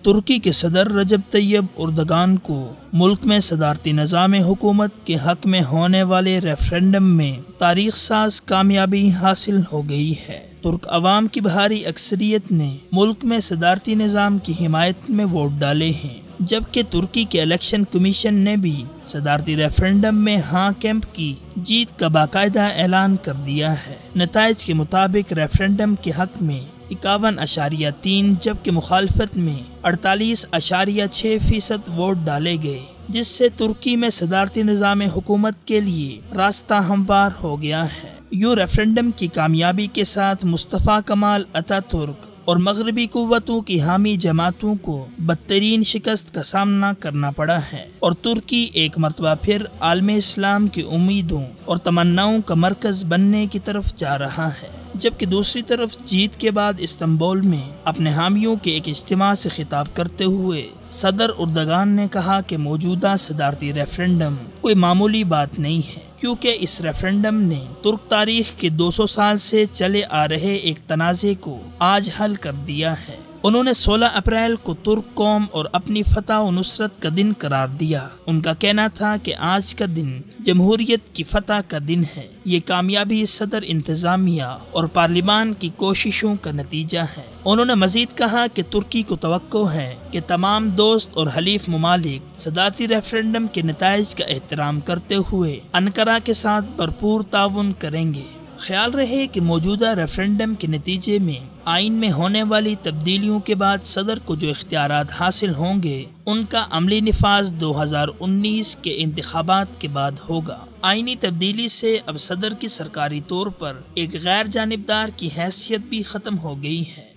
ترکی کے صدر رجب Tayyip Erdogan کو ملک میں صدارتی نظام حکومت کے حق میں ہونے والے ریفرینڈم میں تاریخ ساز کامیابی حاصل ہو گئی ہے۔ ترک عوام کی بھاری اکثریت نے ملک میں صدارتی نظام کی حمایت میں ووٹ ڈالے ہیں، جبکہ ترکی کے الیکشن کمیشن نے بھی صدارتی ریفرینڈم میں ہاں کیمپ کی جیت کا باقاعدہ اعلان کر دیا ہے۔ نتائج کے مطابق ریفرینڈم کے حق میں 51.3 جبکہ مخالفت میں 48.6% ووٹ ڈالے گئے، جس سے ترکی میں صدارتی نظام حکومت کے لیے راستہ ہموار ہو گیا ہے۔ ریفرینڈم کی کامیابی کے ساتھ مصطفیٰ کمال اتا ترک اور مغربی قوتوں کی حامی جماعتوں کو بدترین شکست کا سامنا کرنا پڑا ہے، اور ترکی ایک مرتبہ پھر عالم اسلام کی امیدوں اور تمناؤں کا مرکز بننے کی طرف جا رہا ہے۔ جبکہ دوسری طرف جیت کے بعد استنبول میں اپنے حامیوں کے ایک اجتماع سے خطاب کرتے ہوئے صدر اردگان نے کہا کہ موجودہ صدارتی ریفرینڈم کوئی معمولی بات نہیں ہے، کیونکہ اس ریفرینڈم نے ترک تاریخ کے 200 سال سے چلے آ رہے ایک تنازع کو آج حل کر دیا ہے۔ انہوں نے 16 اپریل کو ترک قوم اور اپنی فتح و نصرت کا دن قرار دیا۔ ان کا کہنا تھا کہ آج کا دن جمہوریت کی فتح کا دن ہے۔ یہ کامیابی صدر انتظامیہ اور پارلیمان کی کوششوں کا نتیجہ ہے۔ انہوں نے مزید کہا کہ ترکی کو توقع ہے کہ تمام دوست اور حلیف ممالک صدارتی ریفرینڈم کے نتائج کا احترام کرتے ہوئے انقرہ کے ساتھ بھرپور تعاون کریں گے۔ خیال رہے کہ موجودہ ریفرینڈم کے نتیجے میں آئین میں ہونے والی تبدیلیوں کے بعد صدر کو جو اختیارات حاصل ہوں گے، ان کا عملی نفاذ 2019 کے انتخابات کے بعد ہوگا۔ آئینی تبدیلی سے اب صدر کی سرکاری طور پر ایک غیر جانبدار کی حیثیت بھی ختم ہو گئی ہے۔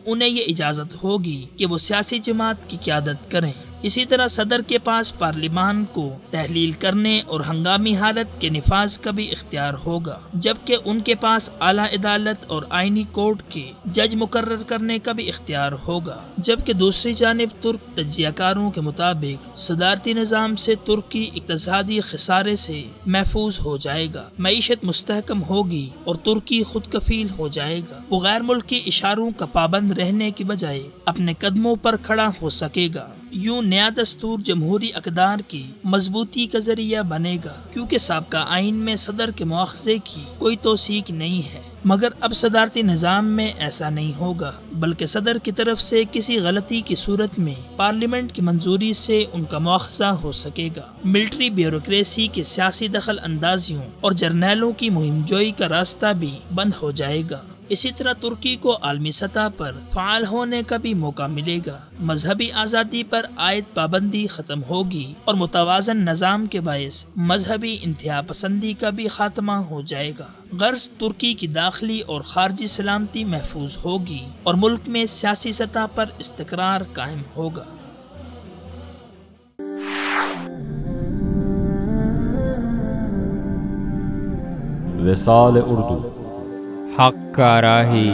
انہیں یہ اجازت ہوگی کہ وہ سیاسی جماعت کی قیادت کریں۔ اسی طرح صدر کے پاس پارلیمان کو تحلیل کرنے اور ہنگامی حالت کے نفاذ کا بھی اختیار ہوگا، جبکہ ان کے پاس اعلیٰ عدالت اور آئینی کورٹ کے جج مقرر کرنے کا بھی اختیار ہوگا۔ جبکہ دوسری جانب ترک تجزیہ کاروں کے مطابق صدارتی نظام سے ترکی اقتصادی خسارے سے محفوظ ہو جائے گا، معیشت مستحکم ہوگی اور ترکی خود کفیل ہو جائے گا۔ وہ غیر ملکی اشاروں کا پابند رہنے کی بجائے اپنے قدموں پر کھڑا ہو سکے گا۔ نیا دستور جمہوری اقدار کی مضبوطی کا ذریعہ بنے گا، کیونکہ سابقہ آئین میں صدر کے مواخذے کی کوئی توثیق نہیں ہے۔ مگر اب صدارتی نظام میں ایسا نہیں ہوگا، بلکہ صدر کی طرف سے کسی غلطی کی صورت میں پارلیمنٹ کی منظوری سے ان کا مواخذہ ہو سکے گا۔ ملٹری بیوروکریسی کے سیاسی دخل اندازیوں اور جرنیلوں کی مہم جوئی کا راستہ بھی بند ہو جائے گا۔ اسی طرح ترکی کو عالمی سطح پر فعال ہونے کا بھی موقع ملے گا۔ مذہبی آزادی پر عائد پابندی ختم ہوگی اور متوازن نظام کے باعث مذہبی انتہا پسندی کا بھی خاتمہ ہو جائے گا۔ غرض ترکی کی داخلی اور خارجی سلامتی محفوظ ہوگی اور ملک میں سیاسی سطح پر استقرار قائم ہوگا۔ وصال اردو، حق کا راہی